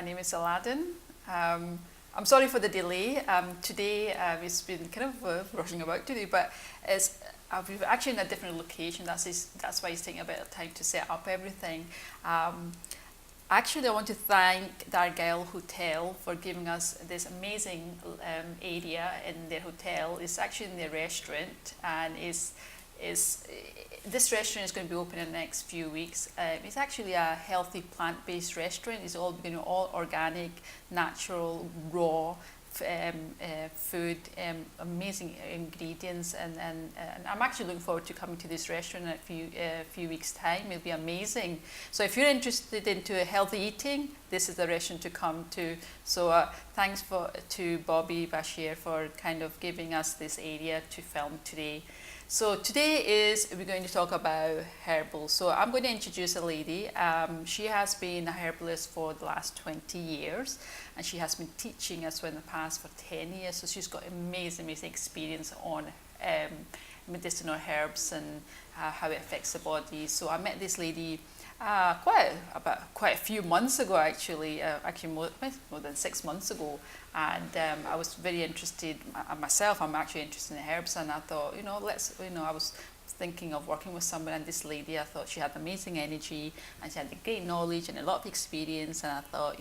My name is Aladin. I'm sorry for the delay. Today it's been kind of rushing about today, but we're actually in a different location. That's why it's taking a bit of time to set up everything. Actually, I want to thank Dargyle Hotel for giving us this amazing area in their hotel. It's actually in their restaurant, and this restaurant is going to be open in the next few weeks. It's actually a healthy plant-based restaurant. It's all organic, natural, raw food, amazing ingredients, and I'm actually looking forward to coming to this restaurant in a few weeks' time. It'll be amazing. So if you're interested into healthy eating, this is the restaurant to come to. So thanks to Bobby Bashir for kind of giving us this area to film today. So today we're going to talk about herbals. So I'm going to introduce a lady. She has been a herbalist for the last 20 years, and she has been teaching us in the past for 10 years. So she's got amazing experience on medicinal herbs and how it affects the body. So I met this lady quite a few months ago, actually more than 6 months ago, and I was very interested myself. I'm actually interested in herbs, and I thought, I was thinking of working with someone, and this lady, I thought she had amazing energy and she had great knowledge and a lot of experience, and I thought,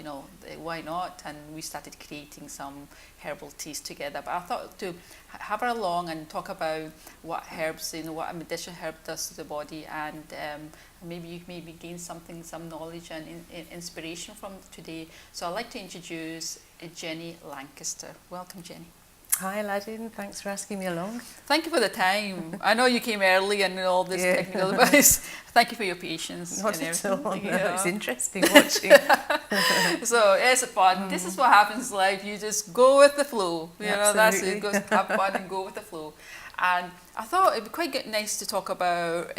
why not? And we started creating some herbal teas together. But I thought to have her along and talk about what herbs, what a medicinal herb does to the body, and maybe gain some knowledge and inspiration from today. So I'd like to introduce Jenny Lancaster. Welcome, Jenny. Hi, Aladin. Thanks for asking me along. Thank you for the time. I know you came early and all this technical advice. Thank you for your patience. Not at all. No, Yeah. it's interesting watching. So it's fun. This is what happens in life. You just go with the flow. That's it. Go have fun and go with the flow. And I thought it'd be quite nice to talk about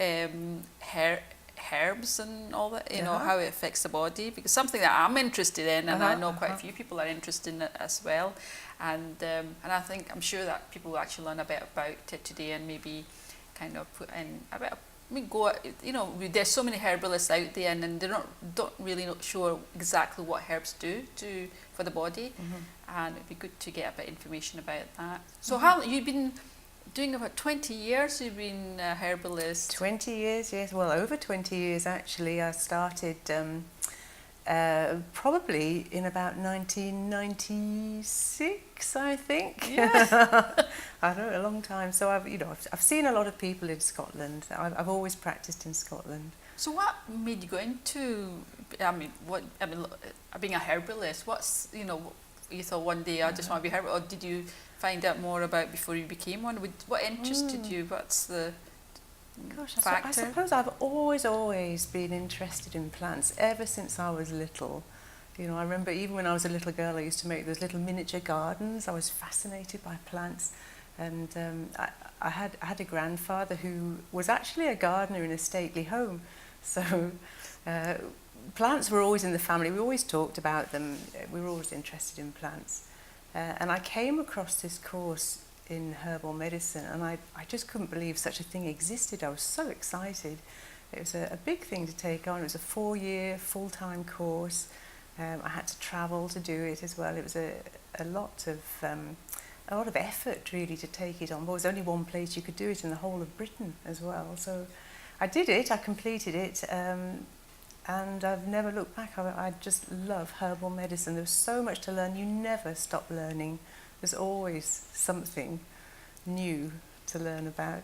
herbs and all that, how it affects the body, because something that I'm interested in, and I know quite a few people are interested in it as well, and I'm sure that people will actually learn a bit about it today, and maybe kind of put in a bit of, there's so many herbalists out there, and they're don't really not sure exactly what herbs do for the body, and it'd be good to get a bit of information about that. So how you've been doing about 20 years, you've been a herbalist? 20 years, yes. Well, over 20 years, actually. I started probably in about 1996, I think. Yeah. I don't know, a long time. So I've seen a lot of people in Scotland. I've always practiced in Scotland. So what made you go into, being a herbalist? What's, you thought one day I just want to be a herbalist, or did you find out more about before you became one? What interested you? What's the factor? I suppose I've always been interested in plants ever since I was little. I remember even when I was a little girl, I used to make those little miniature gardens. I was fascinated by plants, and I had a grandfather who was actually a gardener in a stately home. So plants were always in the family. We always talked about them. We were always interested in plants. And I came across this course in herbal medicine, and I just couldn't believe such a thing existed. I was so excited. It was a big thing to take on. It was a 4-year full-time course. I had to travel to do it as well. It was a lot of effort really to take it on. There was only one place you could do it in the whole of Britain as well. So I did it. I completed it. And I've never looked back. I just love herbal medicine. There's so much to learn. You never stop learning. There's always something new to learn about.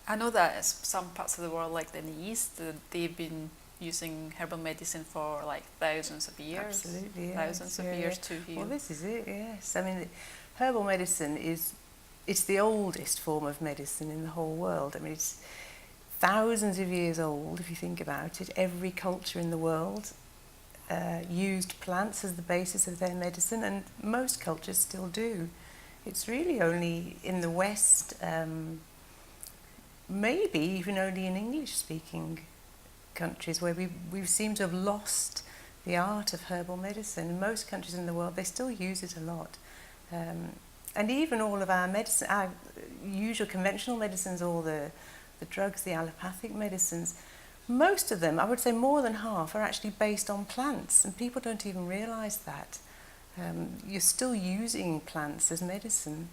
I know that some parts of the world, like in the East, they've been using herbal medicine for like thousands of years. Absolutely, yes. Thousands of years to heal. Well, this is it, yes. I mean, herbal medicine it's the oldest form of medicine in the whole world. I mean, it's thousands of years old, if you think about it. Every culture in the world used plants as the basis of their medicine, and most cultures still do. It's really only in the West, maybe even only in English-speaking countries, where we seem to have lost the art of herbal medicine. In most countries in the world, they still use it a lot. And even all of our medicine, our usual conventional medicines, all the drugs, the allopathic medicines, most of them, I would say more than half, are actually based on plants, and people don't even realise that. You're still using plants as medicine,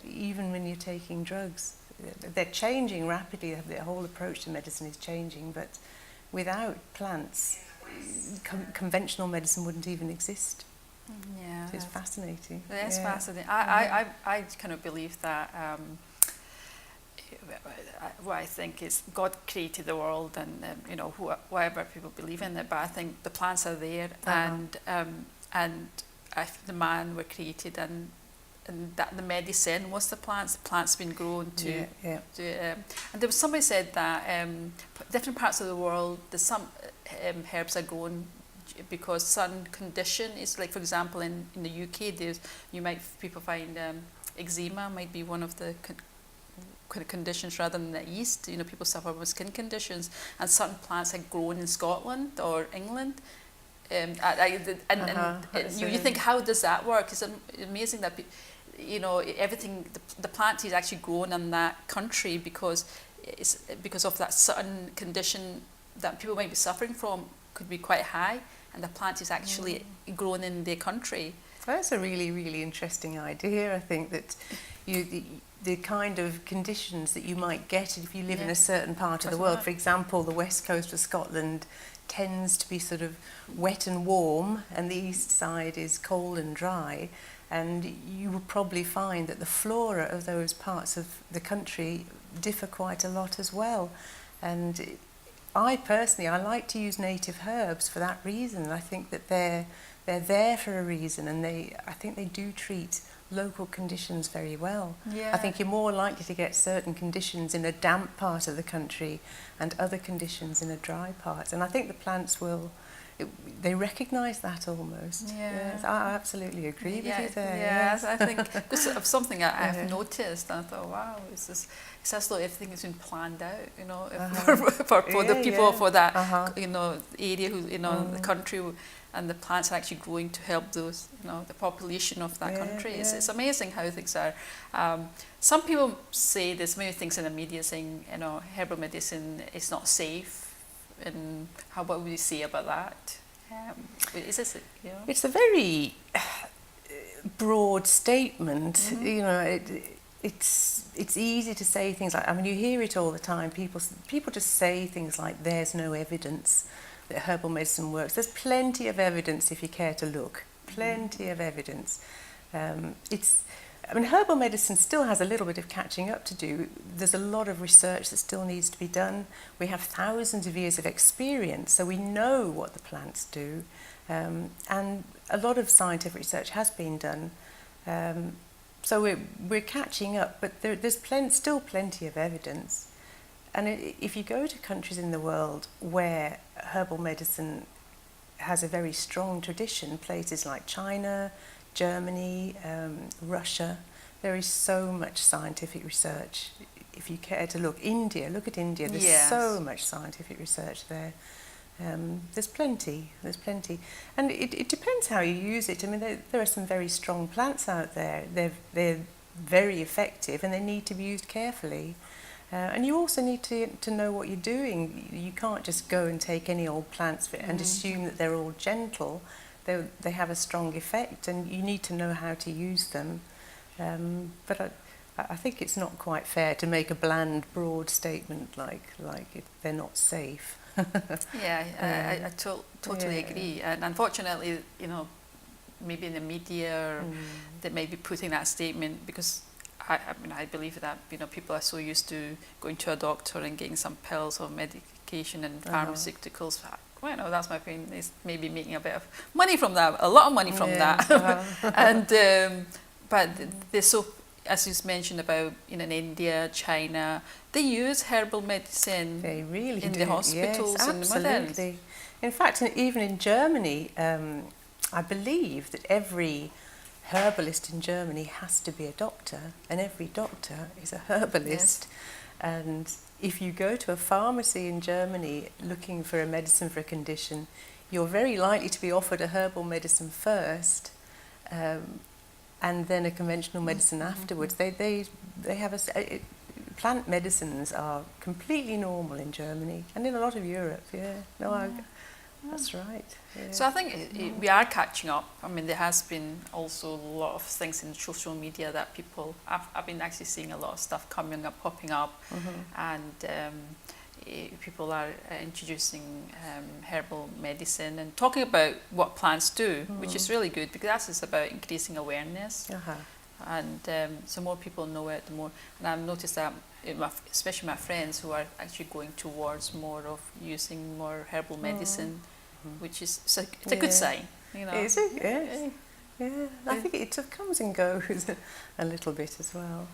even when you're taking drugs. They're changing rapidly, the whole approach to medicine is changing, but without plants, conventional medicine wouldn't even exist. Yeah, It's fascinating. That's fascinating. I kind of believe that what I think is God created the world, and you know, whatever people believe in it, but I think the plants are there, and the man were created, and that the medicine was the plants. The plants been grown to. And there was somebody said that different parts of the world, there's some herbs are grown because certain condition is, like for example in the UK, people find eczema might be one of the conditions rather than the East. You know, people suffer with skin conditions, and certain plants are grown in Scotland or England. You think, how does that work? It's amazing that you know, everything, the plant is actually grown in that country because of that certain condition that people might be suffering from could be quite high, and the plant is actually grown in their country. That's a really, really interesting idea. I think that the kind of conditions that you might get if you live in a certain part of the world, for example, the west coast of Scotland tends to be sort of wet and warm, and the east side is cold and dry, and you will probably find that the flora of those parts of the country differ quite a lot as well. And I personally like to use native herbs for that reason. I think that they're there for a reason, and I think they do treat local conditions very well. Yeah. I think you're more likely to get certain conditions in a damp part of the country and other conditions in a dry part. And I think the plants they recognise that almost. Yeah. Yes, I absolutely agree with you there. Yes, I think this is something I have noticed. I thought, wow, it's as though everything has been planned out, you know, for the people for that, you know, area, the country, and the plants are actually growing to help those, you know, the population of that country. It's amazing how things are. Some people say there's many things in the media saying, you know, herbal medicine is not safe. And what would you say about that? Is this, you know? It's a very broad statement. You know, it's easy to say things like, I mean, you hear it all the time. People just say things like, "There's no evidence that herbal medicine works." There's plenty of evidence if you care to look. Plenty of evidence. I mean, herbal medicine still has a little bit of catching up to do. There's a lot of research that still needs to be done. We have thousands of years of experience, so we know what the plants do. And a lot of scientific research has been done. So we're catching up, but there's still plenty of evidence. And if you go to countries in the world where herbal medicine has a very strong tradition, places like China, Germany, Russia, there is so much scientific research. If you care to look, look at India, there's so much scientific research there. There's plenty. And it depends how you use it. I mean, there are some very strong plants out there. They're very effective, and they need to be used carefully. And you also need to know what you're doing. You can't just go and take any old plants and assume that they're all gentle. They have a strong effect, and you need to know how to use them. But I think it's not quite fair to make a bland, broad statement like they're not safe. I totally agree. And unfortunately, you know, maybe in the media they may be putting that statement because I believe that, you know, people are so used to going to a doctor and getting some pills or medication and pharmaceuticals. Well, no, that's my opinion. Is maybe making a bit of money from that, a lot of money from that. And but they're so, as you mentioned about, in India, China, they use herbal medicine. They really in do. the hospitals. Yes, absolutely. In fact, even in Germany, I believe that every herbalist in Germany has to be a doctor, and every doctor is a herbalist. Yes. And if you go to a pharmacy in Germany looking for a medicine for a condition, you're very likely to be offered a herbal medicine first, and then a conventional medicine afterwards. They have plant medicines are completely normal in Germany and in a lot of Europe. That's right. Yeah. So I think we are catching up. I mean, there has been also a lot of things in social media that people, I've been actually seeing a lot of stuff popping up, and people are introducing herbal medicine and talking about what plants do, which is really good, because that's just about increasing awareness. And so more people know it, the more. And I've noticed that, especially my friends who are actually going towards more of using more herbal medicine, which is it's a good sign, you know. Is it? Yes. Yeah. I think it comes and goes a little bit as well.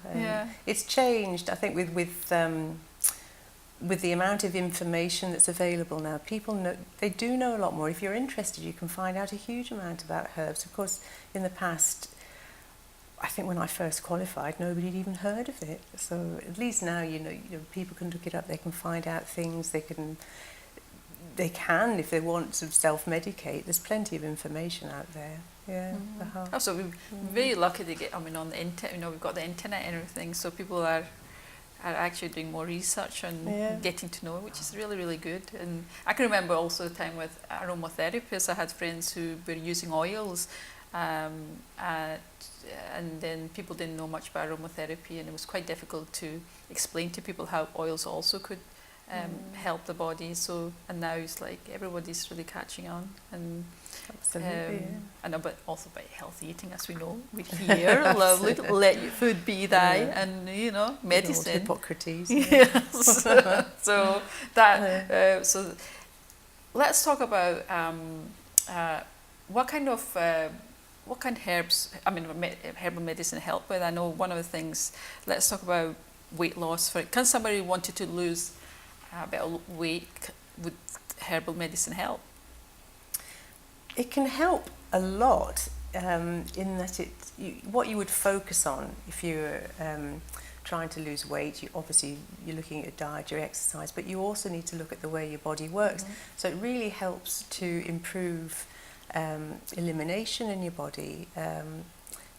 It's changed, I think, with the amount of information that's available now. People know, they do know a lot more. If you're interested, you can find out a huge amount about herbs. Of course, in the past, I think when I first qualified, nobody had even heard of it. So at least now, you know, people can look it up. They can find out things. They can, if they want to self-medicate. There's plenty of information out there. Yeah. Also, we're very lucky to get. I mean, on the internet, you know, we've got the internet and everything. So people are actually doing more research and getting to know it, which is really, really good. And I can remember also the time with aromatherapists. I had friends who were using oils. And then people didn't know much about aromatherapy, and it was quite difficult to explain to people how oils also could help the body. So, and now it's like everybody's really catching on, and absolutely, and also about healthy eating, as we know. We're here, lovely. Let your food be thy, and you know, medicine. Hippocrates. Yes. So that. So let's talk about what kind of herbs, I mean, herbal medicine help with? I know one of the things, let's talk about weight loss. Can somebody wanted to lose a bit of weight, would herbal medicine help? It can help a lot in that what you would focus on if you're trying to lose weight, you're looking at your diet, your exercise, but you also need to look at the way your body works. So it really helps to improve elimination in your body.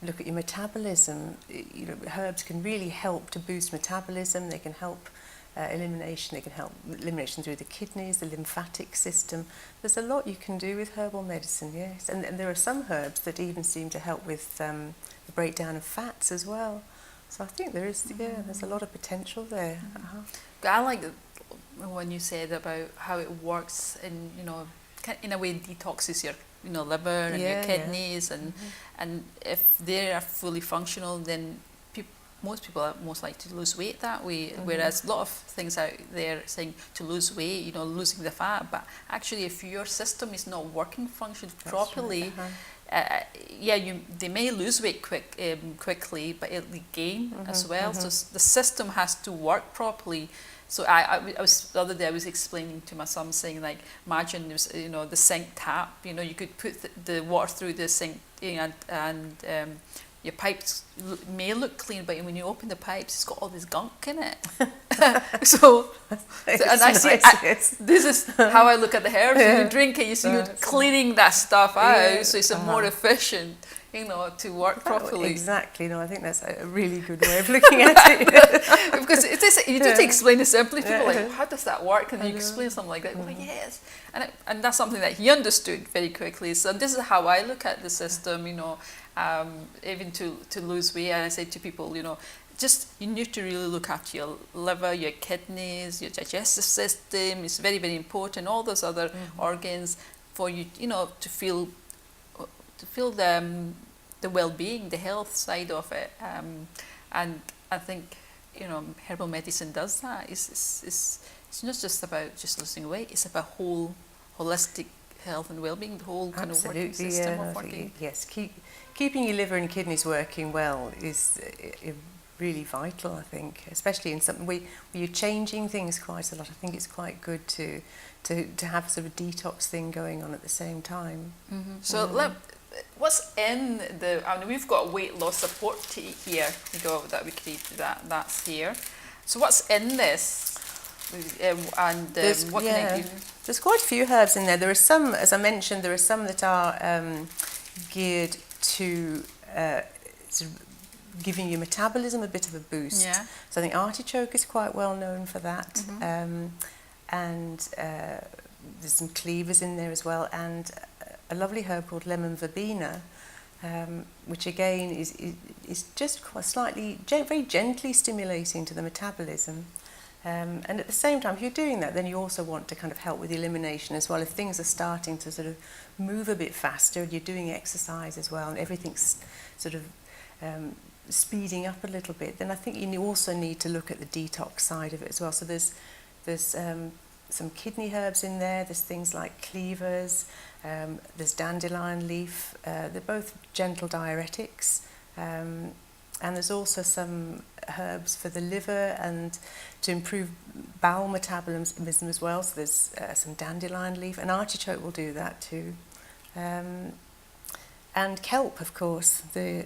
Look at your metabolism. You know, herbs can really help to boost metabolism. They can help elimination. They can help elimination through the kidneys, the lymphatic system. There's a lot you can do with herbal medicine, yes. And there are some herbs that even seem to help with the breakdown of fats as well. So I think there's a lot of potential there. I like when you said about how it works, and you know, in a way detoxes your liver and your kidneys, and if they are fully functional, then most people are most likely to lose weight that way. Whereas a lot of things out there saying to lose weight, losing the fat, but actually if your system is not working, function properly, they may lose weight quickly, but it'll gain as well. So the system has to work properly. So I was the other day I was explaining to my son, saying like, imagine there's the sink tap. You could put the water through the sink, and your pipes may look clean, but when you open the pipes, it's got all this gunk in it. This is how I look at the herbs. When you drink it, you're cleaning that stuff out, so it's more efficient. To work properly. Exactly. No, I think that's a really good way of looking at it. Because you just explain it simply. People are like, how does that work? And you explain something like that. Like, yes. And that's something that he understood very quickly. So this is how I look at the system, even to lose weight. And I say to people, you need to really look after your liver, your kidneys, your digestive system. It's very, very important. All those other organs for you, to feel the well-being, the health side of it, and I think herbal medicine does that. It's not just about just losing weight. It's about holistic health and well-being, the whole kind of working system of working. Yes, keeping your liver and kidneys working well is really vital, I think, especially in something where you're changing things quite a lot. I think it's quite good to have sort of a detox thing going on at the same time. So what's in we've got weight loss support tea here. That we created. That's here. So what's in this? What can I give? There's quite a few herbs in there. There are some, as I mentioned, that are geared to sort of giving your metabolism a bit of a boost. Yeah. So I think artichoke is quite well known for that. Mm-hmm. And there's some cleavers in there as well, and a lovely herb called lemon verbena, which again is just quite slightly, very gently stimulating to the metabolism. And at the same time, if you're doing that, then you also want to kind of help with elimination as well. If things are starting to sort of move a bit faster, and you're doing exercise as well, and everything's sort of speeding up a little bit, then I think you also need to look at the detox side of it as well. So there's some kidney herbs in there. There's things like cleavers. There's dandelion leaf. They're both gentle diuretics. And there's also some herbs for the liver and to improve bowel metabolism as well. So there's some dandelion leaf, and artichoke will do that too. And kelp, of course, the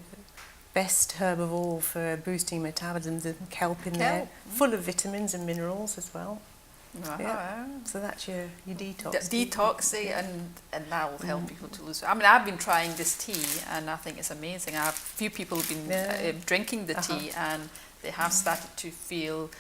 best herb of all for boosting metabolism. The kelp in there, full of vitamins and minerals as well. Yeah. So that's your detox. Detoxing, and that will help people to lose. I mean, I've been trying this tea, and I think it's amazing. I have a few people who've been drinking the tea, and they have started to feel,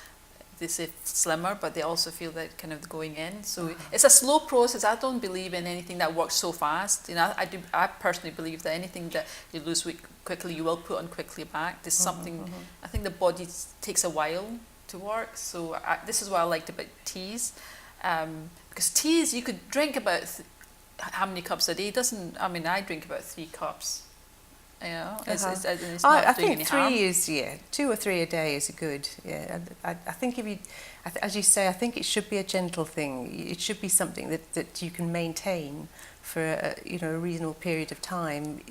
they say, slimmer, but they also feel that kind of going in. So it's a slow process. I don't believe in anything that works so fast. You know, I personally believe that anything that you lose weight quickly, you will put on quickly back. There's something. I think the body takes a while to work. So this is what I liked about teas, because teas you could drink about how many cups a day. I mean, I drink about 3 cups. You know, it's not I doing think any 3 harm. is 2 or 3 a day is good. Yeah, I think if you, as you say, I think it should be a gentle thing. It should be something that you can maintain for a reasonable period of time,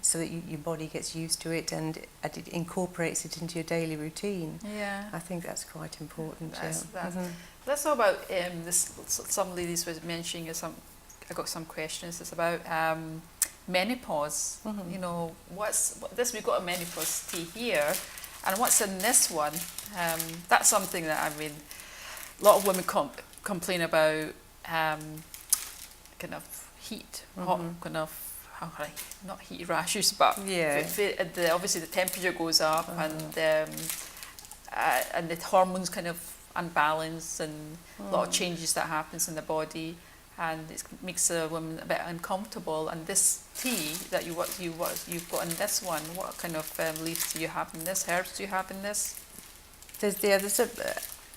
so that your body gets used to it and it incorporates it into your daily routine. Yeah, I think that's quite important. Let's talk about this. Some ladies was mentioning I got some questions. It's about menopause. You know, we've got a menopause tea here, and what's in this one? That's something that I mean, a lot of women complain about, kind of heat, hot, kind of. Not heat rashes, but obviously the temperature goes up, and the hormones kind of unbalance, and a lot of changes that happens in the body, and it makes a woman a bit uncomfortable. And this tea that you've got in this one, what kind of leaves do you have in this? Herbs do you have in this? There's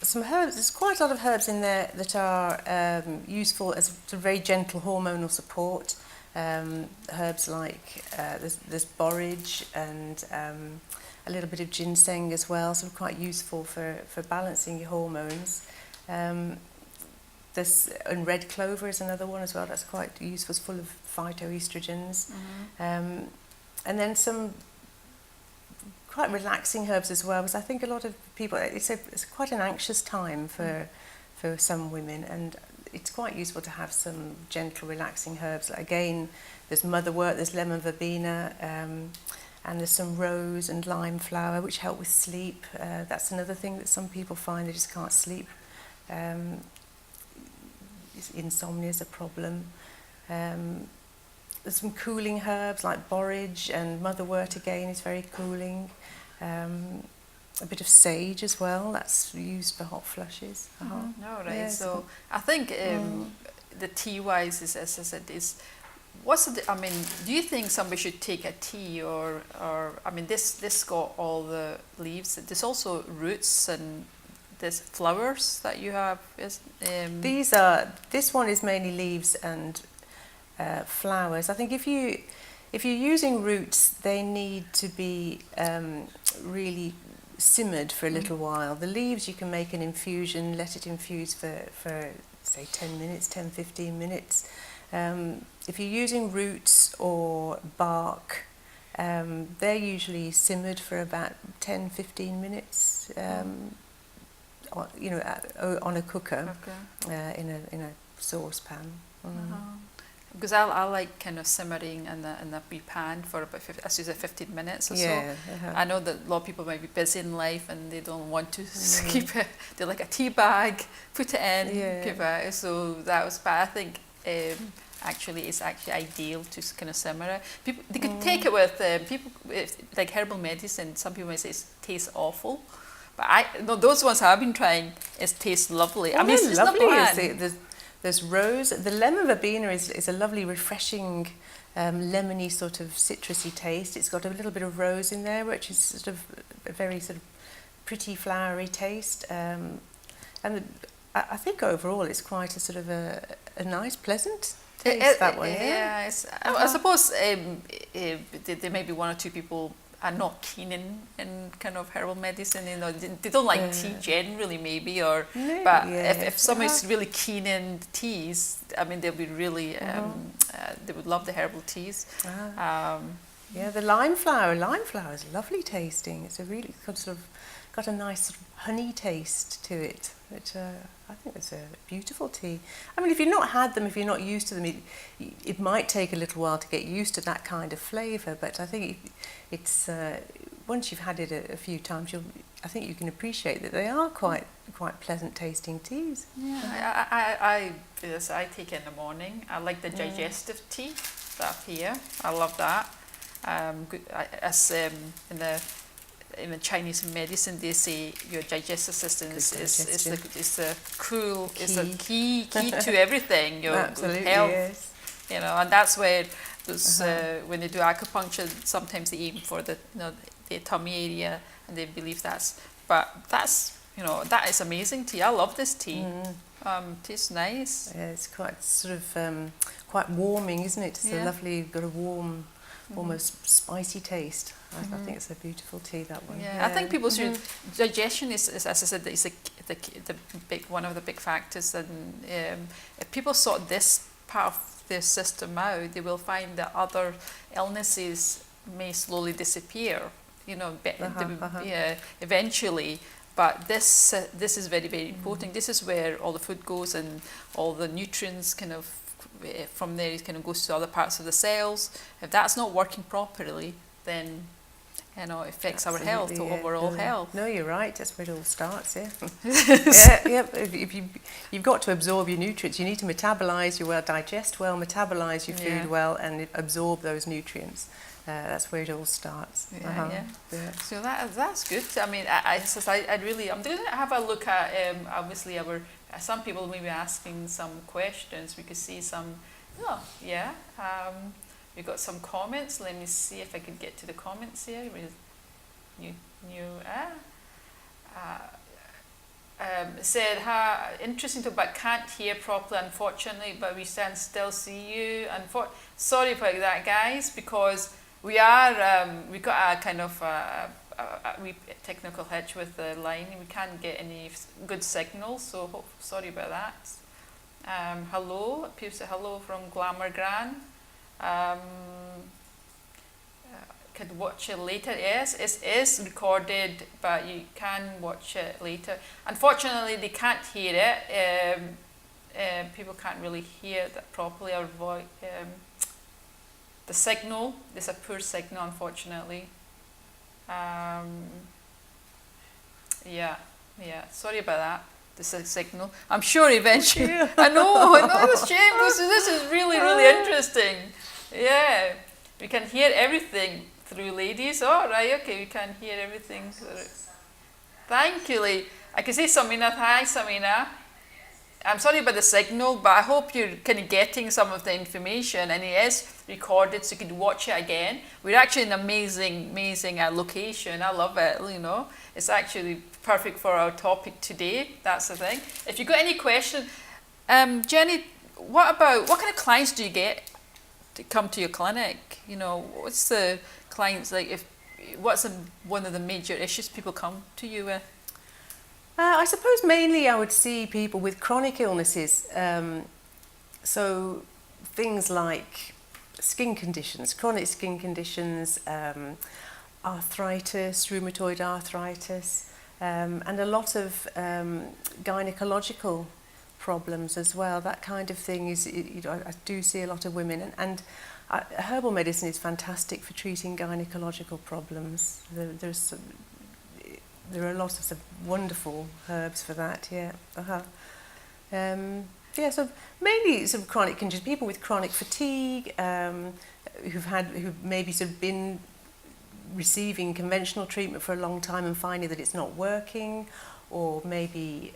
some herbs. There's quite a lot of herbs in there that are useful as very gentle hormonal support. Herbs like there's borage and a little bit of ginseng as well, so quite useful for balancing your hormones. And red clover is another one as well, that's quite useful, it's full of phytoestrogens. And then some quite relaxing herbs as well, because I think a lot of people, it's quite an anxious time for some women, and it's quite useful to have some gentle, relaxing herbs. Again, there's motherwort, there's lemon verbena, and there's some rose and lime flower, which help with sleep. That's another thing that some people find, they just can't sleep. Insomnia is a problem. There's some cooling herbs like borage, and motherwort again is very cooling. A bit of sage as well, that's used for hot flushes. So I think the tea wise is, as I said, do you think somebody should take a tea or I mean this got all the leaves, there's also roots and there's flowers that you have. This one is mainly leaves and flowers. I think if you're using roots, they need to be really simmered for a little while. The leaves, you can make an infusion, let it infuse for say 10-15 minutes. If you're using roots or bark, they're usually simmered for about 10-15 minutes on a cooker, in a saucepan. Because I like kind of simmering in a wee pan for about 15 minutes or so. I know that a lot of people might be busy in life and they don't want to keep it. They like a tea bag, put it in, keep it. So that was bad. I think actually is actually ideal to kind of simmer it. People, they could take it with people like herbal medicine. Some people might say it tastes awful, but those ones I've been trying, it tastes lovely. Well, I mean, it's lovely. not bad. There's rose. The lemon verbena is a lovely, refreshing, lemony sort of citrusy taste. It's got a little bit of rose in there, which is sort of a very sort of pretty flowery taste. I think overall it's quite a sort of a nice, pleasant taste, that one. Yeah, I suppose there may be one or two people are not keen in kind of herbal medicine. You know, they don't like tea generally, maybe, or but if somebody's really keen in teas, I mean, they'll be really they would love the herbal teas. Yeah, the lime flower is lovely tasting. It's a really sort of got a nice sort of honey taste to it, which I think it's a beautiful tea. I mean, if you've not had them, if you're not used to them, it might take a little while to get used to that kind of flavour, but I think it's once you've had it a few times, I think you can appreciate that they are quite pleasant tasting teas. Yeah, I take it in the morning. I like the digestive tea, that here. I love that. As in the Chinese medicine, they say your digestive system is the key to everything. Your Absolutely, health, yes. You know, and that's where those when they do acupuncture, sometimes they aim for the tummy area, and they believe that's that is amazing tea. I love this tea. Tastes nice. Yeah, it's quite sort of quite warming, isn't it? It's a lovely, got a warm, almost spicy taste. I think it's a beautiful tea, that one. Yeah, I think people's digestion is, as I said, is the big one of the big factors. And if people sort this part of their system out, they will find that other illnesses may slowly disappear. You know, eventually. But this is very, very important. This is where all the food goes, and all the nutrients kind of from there it kind of goes to other parts of the cells. If that's not working properly, then it affects our health, overall health. No, you're right. That's where it all starts. Yeah, If you've got to absorb your nutrients, you need to digest well, metabolize your food well, and absorb those nutrients. That's where it all starts. Yeah. So that's good. I mean, I'm going to have a look at obviously some people may be asking some questions. We could see some. We got some comments. Let me see if I could get to the comments here. Said, interesting talk, but can't hear properly, unfortunately, but we can still see you. Sorry about that, guys, because we got a kind of a technical hitch with the line. We can't get any good signal, so sorry about that. Hello, appears to hello from Glamour Gran. Could watch it later. Yes, it is recorded, but you can watch it later. Unfortunately, they can't hear it. People can't really hear that properly. Our voice, the signal. There's a poor signal, unfortunately. Sorry about that. This is a signal. I'm sure eventually. I know. It's a shame. This is really, really interesting. Yeah, we can hear everything through, ladies. Oh, right, okay, we can hear everything. Thank you, Lee. I can see Samina. Hi, Samina. I'm sorry about the signal, but I hope you're kind of getting some of the information, and it is recorded, so you can watch it again. We're actually in an amazing location. I love it, It's actually perfect for our topic today. That's the thing. If you've got any question, Jenny, what kind of clients do you get to come to your clinic? What's the clients like? What's one of the major issues people come to you with? I suppose mainly I would see people with chronic illnesses. So things like skin conditions, chronic skin conditions, arthritis, rheumatoid arthritis, and a lot of gynecological problems as well. That kind of thing I do see a lot of women, and herbal medicine is fantastic for treating gynecological problems. There are lots of wonderful herbs for that. Yeah. Yeah, so mainly sort of chronic conditions, people with chronic fatigue, who've maybe sort of been receiving conventional treatment for a long time and finding that it's not working, or maybe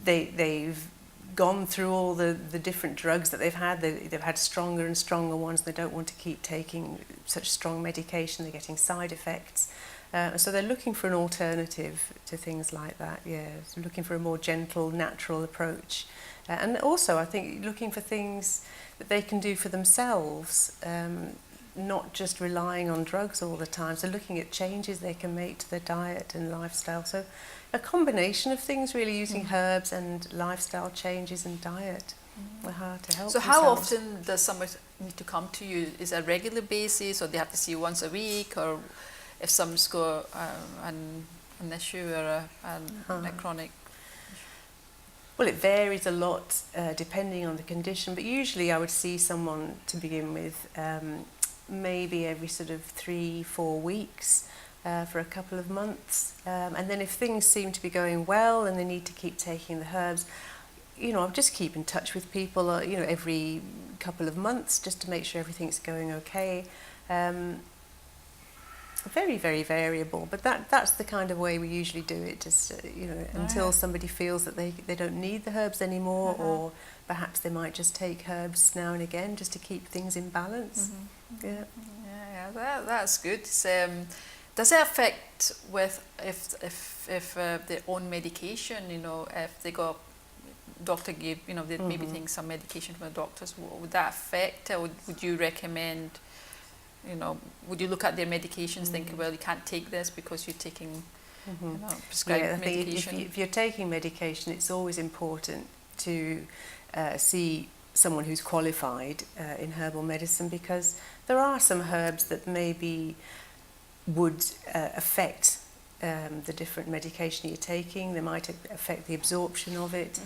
they've gone through all the different drugs that they've had. They've had stronger and stronger ones. They don't want to keep taking such strong medication. They're getting side effects. So they're looking for an alternative to things like that, yeah. So looking for a more gentle, natural approach. And also, I think, looking for things that they can do for themselves, not just relying on drugs all the time. So looking at changes they can make to their diet and lifestyle. So a combination of things, really, using herbs and lifestyle changes and diet to help So themselves. how often does somebody need to come to you? Is it a regular basis, or they have to see you once a week, or if someone's got an issue or a chronic? Well, it varies a lot depending on the condition, but usually I would see someone to begin with maybe every sort of 3-4 weeks for a couple of months. And then if things seem to be going well and they need to keep taking the herbs, I'll just keep in touch with people, every couple of months just to make sure everything's going okay. Very, very variable, but that's the kind of way we usually do it, just until somebody feels that they don't need the herbs anymore, or perhaps they might just take herbs now and again just to keep things in balance. Yeah, that's good. Does it affect with if their own medication? If they got doctor gave they maybe take some medication from the doctors, would that affect it? Or would you recommend? Would you look at their medications, thinking, well, you can't take this because you're taking prescribed medication? If you're taking medication, it's always important to see someone who's qualified in herbal medicine, because there are some herbs that maybe would affect the different medication you're taking. They might affect the absorption of it.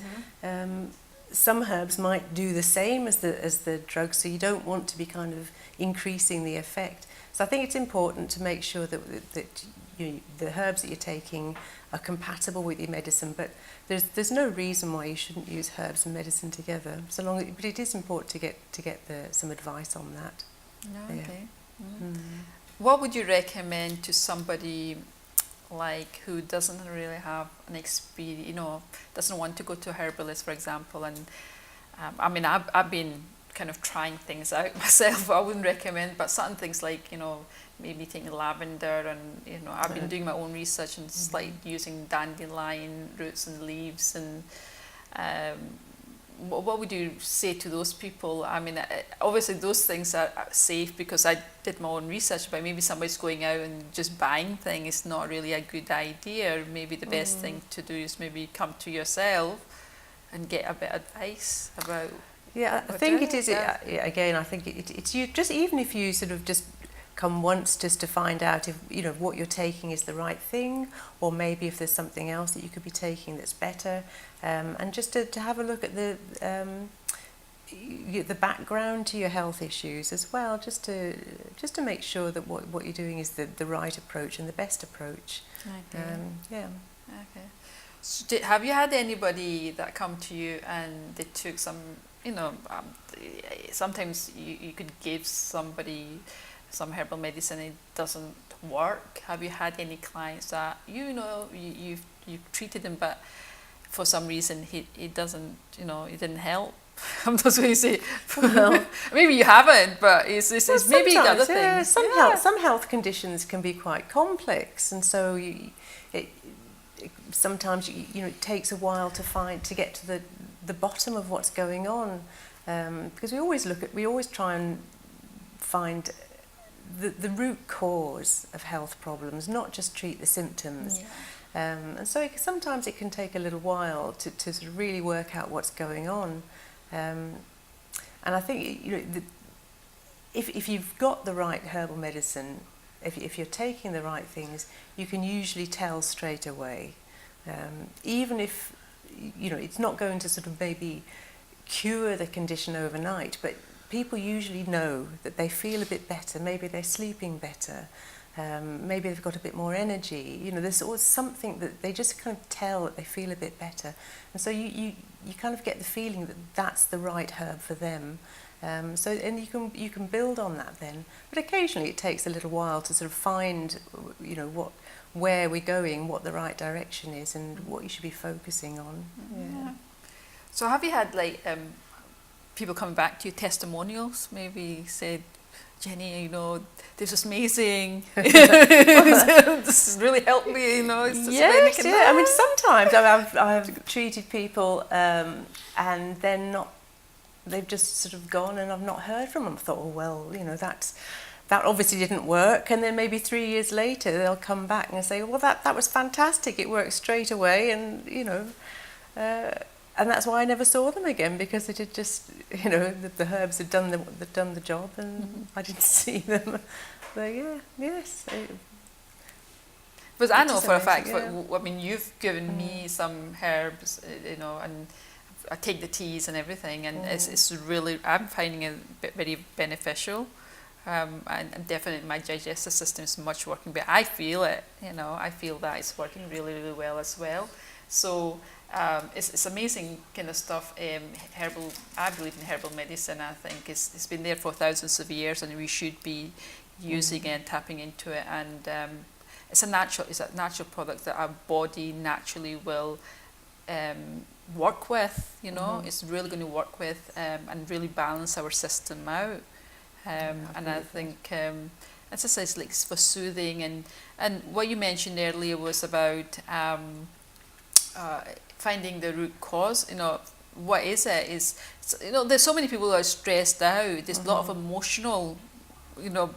Some herbs might do the same as the drugs, so you don't want to be kind of increasing the effect. So I think it's important to make sure that the herbs that you're taking are compatible with your medicine, but there's no reason why you shouldn't use herbs and medicine together. But it is important to get some advice on that. Okay. What would you recommend to somebody like who doesn't really have an experience, doesn't want to go to a herbalist, for example? And I've been kind of trying things out myself. I wouldn't recommend, but certain things like maybe taking lavender, and I've been doing my own research and like using dandelion roots and leaves. And what would you say to those people? Obviously those things are safe because I did my own research, but maybe somebody's going out and just buying things is not really a good idea. Maybe the best thing to do is maybe come to yourself and get a bit of advice about. Yeah, I think it is. Again, I think it's you. Just even if you sort of just come once, just to find out if what you're taking is the right thing, or maybe if there's something else that you could be taking that's better, and just to have a look at the background to your health issues as well, just to make sure that what you're doing is the right approach and the best approach. Okay. Okay. So have you had anybody that come to you and they took some? Sometimes you could give somebody some herbal medicine and it doesn't work. Have you had any clients that you've treated him, but for some reason it doesn't, it didn't help? I'm just going to say, well, maybe you haven't, but it's maybe the other things. Some health conditions can be quite complex, and so sometimes it takes a while to get to the bottom of what's going on, because we always try and find the root cause of health problems, not just treat the symptoms. And so sometimes it can take a little while to sort of really work out what's going on. And I think if you've got the right herbal medicine, if you're taking the right things, you can usually tell straight away. Even if it's not going to sort of maybe cure the condition overnight, but people usually know that they feel a bit better, maybe they're sleeping better, maybe they've got a bit more energy. You know, there's always something that they just kind of tell that they feel a bit better. And so you kind of get the feeling that that's the right herb for them. So and you can build on that then. But occasionally it takes a little while to sort of find, you know, where we're going, what the right direction is, and what you should be focusing on. Yeah. So have you had like people coming back to you, testimonials, maybe said, Jenny, you know, this is amazing. This has really helped me, you know. It's just yes, yeah. I mean, sometimes I've treated people and they're not. They've just sort of gone, and I've not heard from them. I thought, oh well, you know, that obviously didn't work. And then maybe 3 years later, they'll come back and say, well, that was fantastic. It worked straight away, and you know. And that's why I never saw them again, because it had just, you know, the herbs had done the job, and I didn't see them. But yeah, yes. But I know for a fact, I mean, you've given me some herbs, you know, and I take the teas and everything, and it's really, I'm finding it very beneficial. And definitely my digestive system is much working better. I feel it, you know, I feel that it's working really, really well as well. So it's amazing kind of stuff. Herbal, I believe in herbal medicine. I think it's been there for thousands of years, and we should be using it and tapping into it. And it's a natural product that our body naturally will work with. You know, it's really going to work with and really balance our system out. And I think as I say, it's like for soothing, and what you mentioned earlier was about finding the root cause. You know, what is it? Is, you know, there's so many people who are stressed out. There's a lot of emotional, you know,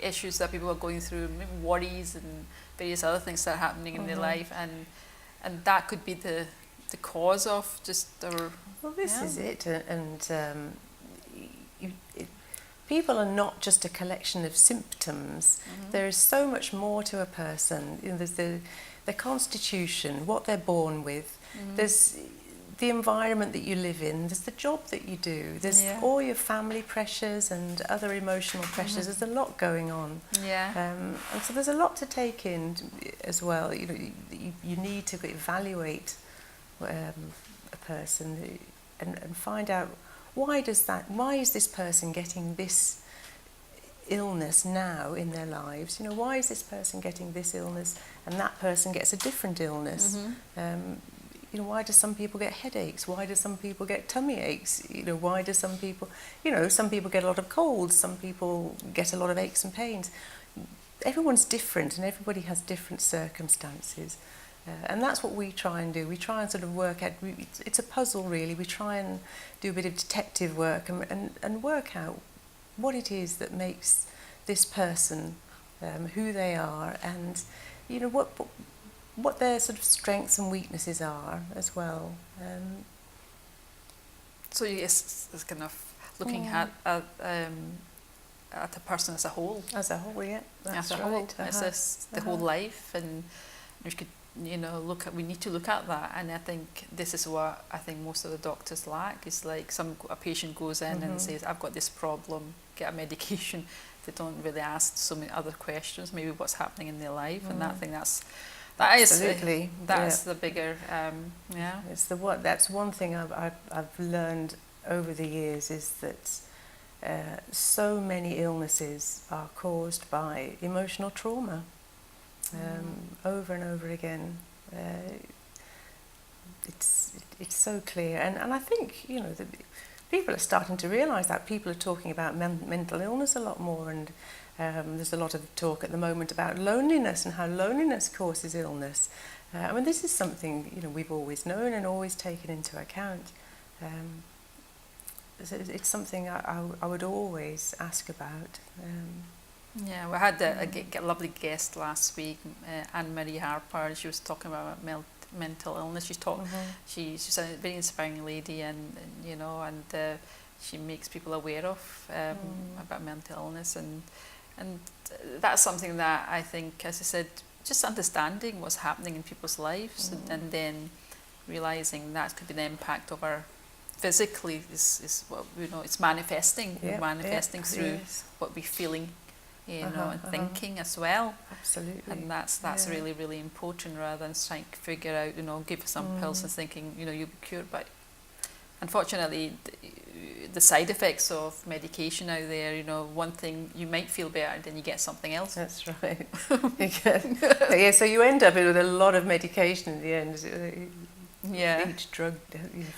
issues that people are going through, maybe worries and various other things that are happening in their life, and that could be the cause of just their. Well, this is it, and people are not just a collection of symptoms. There is so much more to a person. You know, there's their constitution, what they're born with. There's the environment that you live in. There's the job that you do. There's all your family pressures and other emotional pressures. There's a lot going on. And so there's a lot to take in as well. You know, you need to evaluate a person and find out why is this person getting this illness now in their lives? You know, why is this person getting this illness and that person gets a different illness? You know, why do some people get headaches? Why do some people get tummy aches? You know, why do some people, you know, some people get a lot of colds, some people get a lot of aches and pains. Everyone's different, and everybody has different circumstances. And that's what we try and do. We try and sort of work out, it's a puzzle really. We try and do a bit of detective work and work out what it is that makes this person who they are, and you know what their sort of strengths and weaknesses are as well. So yes, it's kind of looking at a person as a whole. As a whole, yeah, that's as a right. whole, it's the whole life, and we could, you know, we need to look at that. And I think this is what I think most of the doctors lack. Is like a patient goes in and says, I've got this problem, get a medication. They don't really ask so many other questions, maybe what's happening in their life, and I think Absolutely. That's the bigger It's that's one thing I've learned over the years, is that so many illnesses are caused by emotional trauma. Over and over again. It's so clear, and I think, you know, people are starting to realise that. People are talking about mental illness a lot more, and there's a lot of talk at the moment about loneliness and how loneliness causes illness. I mean, this is something, you know, we've always known and always taken into account. So it's something I would always ask about. Yeah, we had a lovely guest last week, Anne-Marie Harper. She was talking about mental illness. She's a very inspiring lady, and you know, and she makes people aware of about mental illness, and that's something that I think, as I said, just understanding what's happening in people's lives, and then realizing that could be the impact of our physically is what, you know, it's manifesting. We're manifesting through what we're feeling you know, and thinking as well. Absolutely. And that's really, really important, rather than trying to figure out, you know, give some pills and thinking, you know, you'll be cured. But unfortunately, the side effects of medication out there, you know, one thing, you might feel better, then you get something else. That's right. Yeah, so you end up with a lot of medication in the end. Yeah. Each drug.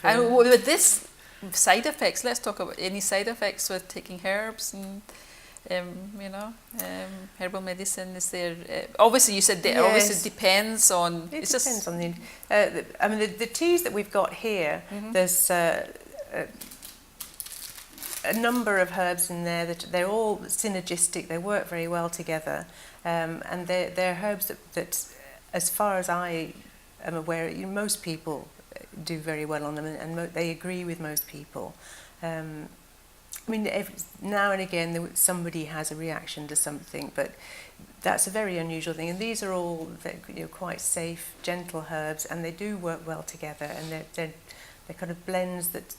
And with this side effects, let's talk about any side effects with taking herbs and you know, herbal medicine. Is there obviously, you said that obviously it depends on. It depends on the. I mean, the teas that we've got here. There's a number of herbs in there that they're all synergistic. They work very well together, and they're herbs that, as far as I am aware, most people do very well on them, and they agree with most people. I mean, now and again somebody has a reaction to something, but that's a very unusual thing. And these are all quite safe, gentle herbs, and they do work well together. And they're kind of blends that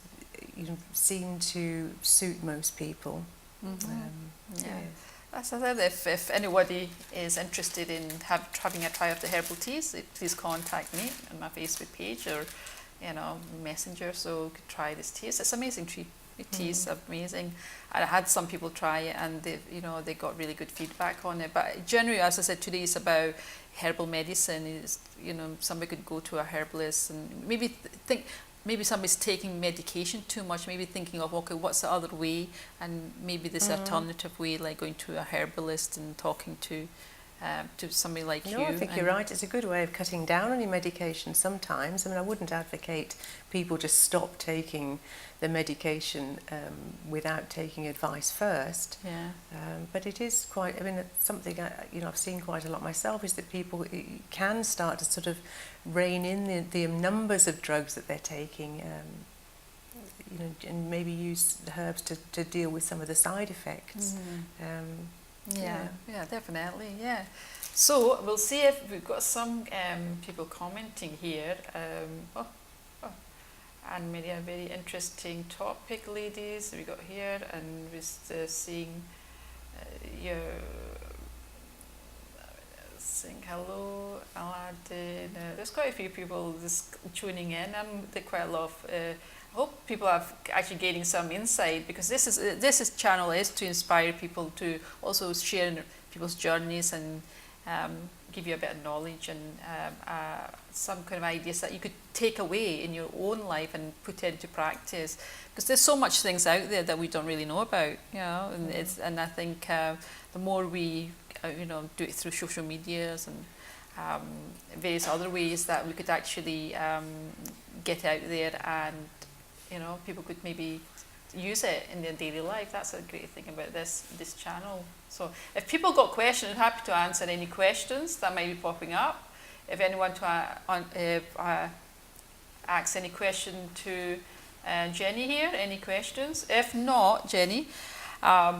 seem to suit most people. That's it. If anybody is interested in having a try of the herbal teas, please contact me on my Facebook page or Messenger, so you could try this tea. It's amazing tea. Teas are amazing. I had some people try it, and they got really good feedback on it. But generally, as I said, today is about herbal medicine. Is somebody could go to a herbalist and maybe think. Maybe somebody's taking medication too much, maybe thinking of, okay, what's the other way? And maybe this alternative way, like going to a herbalist and talking to somebody like you. I think you're right. It's a good way of cutting down on your medication sometimes. I mean, I wouldn't advocate people just stop taking the medication without taking advice first. Yeah. But it is quite, I mean, it's something I've seen quite a lot myself, is that people can start to sort of rein in the numbers of drugs that they're taking, and maybe use the herbs to deal with some of the side effects. Yeah, definitely, yeah. So we'll see if we've got some people commenting here. And maybe a very interesting topic, ladies, we got here, and we're seeing your saying hello, Aladin. There's quite a few people just tuning in, and there's quite a lot of. I hope people are actually gaining some insight, because this channel is to inspire people to also share people's journeys and give you a bit of knowledge and some kind of ideas that you could take away in your own life and put into practice, because there's so much things out there that we don't really know about, and I think the more we do it through social medias and various other ways that we could actually get out there, and people could maybe use it in their daily life. That's a great thing about this channel. So if people got questions, I'm happy to answer any questions that might be popping up. If anyone asks any question to Jenny here, any questions? If not, Jenny,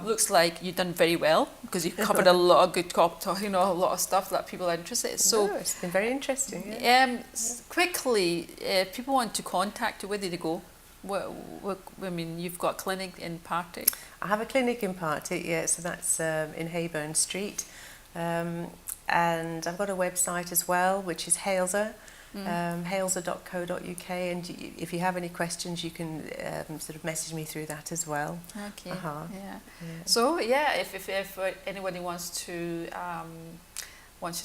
looks like you've done very well, because you've covered a lot of good a lot of stuff that people are interested. So it's been very interesting. Quickly, if people want to contact you, where do they go? I mean, you've got a clinic in Partick. I have a clinic in Partick, so that's in Hayburn Street. And I've got a website as well, which is Hailser, hailser.co.uk. And if you have any questions, you can sort of message me through that as well. Okay. So if anybody wants to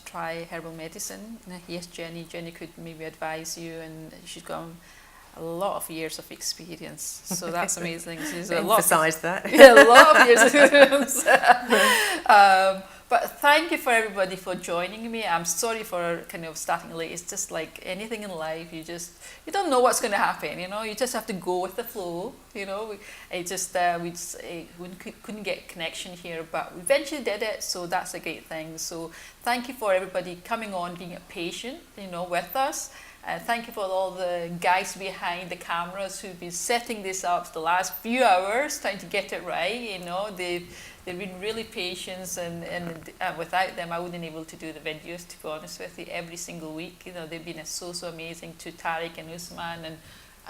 try herbal medicine, yes, Jenny could maybe advise you, and she's got a lot of years of experience, so that's amazing. She's a lot of years of experience. But thank you for everybody for joining me. I'm sorry for kind of starting late. It's just like anything in life, you don't know what's going to happen. You just have to go with the flow. We couldn't get connection here, but we eventually did it. So that's a great thing. So thank you for everybody coming on, being patient, with us. Thank you for all the guys behind the cameras who've been setting this up the last few hours, trying to get it right. They've been really patient, and without them, I wouldn't be able to do the videos, to be honest with you, every single week. They've been so amazing to Tariq and Usman, and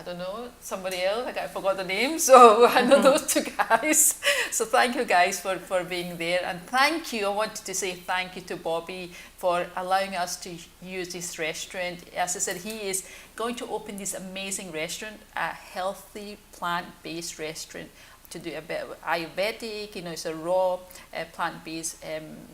I don't know, somebody else, I forgot the name, so I know those two guys. So thank you guys for being there, and thank you, I wanted to say thank you to Bobby for allowing us to use this restaurant. As I said, he is going to open this amazing restaurant, a healthy plant-based restaurant, to do a bit of Ayurvedic, it's a raw plant-based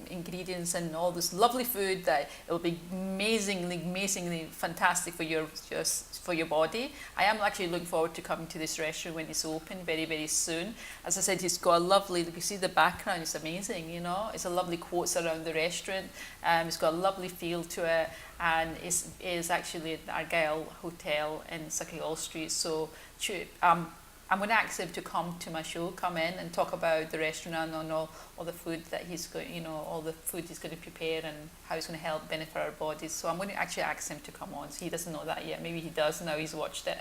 ingredients and all this lovely food that it will be amazingly fantastic for your body. I am actually looking forward to coming to this restaurant when it's open very soon. As I said, he's got a lovely, you see the background, it's amazing, it's a lovely quotes around the restaurant. It's got a lovely feel to it, and is actually at Argyle Hotel in Suckley Street. So I'm going to ask him to come to my show, come in and talk about the restaurant and all the food that he's going, all the food he's going to prepare and how it's going to help benefit our bodies. So I'm going to actually ask him to come on. So he doesn't know that yet. Maybe he does now he's watched it.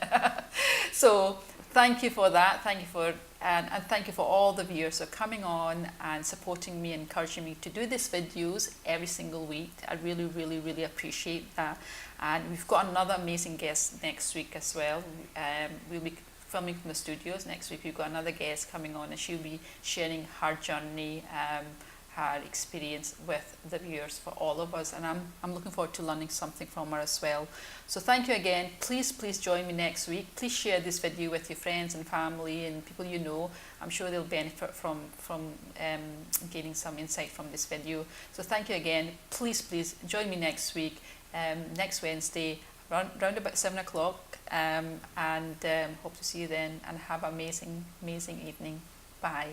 So thank you for that. Thank you for and thank you for all the viewers for coming on and supporting me, encouraging me to do these videos every single week. I really appreciate that. And we've got another amazing guest next week as well. We'll be filming from the studios next week. We've got another guest coming on, and she'll be sharing her journey, her experience with the viewers for all of us, and I'm looking forward to learning something from her as well. So thank you again. Please join me next week. Please share this video with your friends and family and people you know. I'm sure they'll benefit from gaining some insight from this video. So thank you again. Please join me next week, next Wednesday, round about 7 o'clock, and hope to see you then, and have an amazing evening. Bye.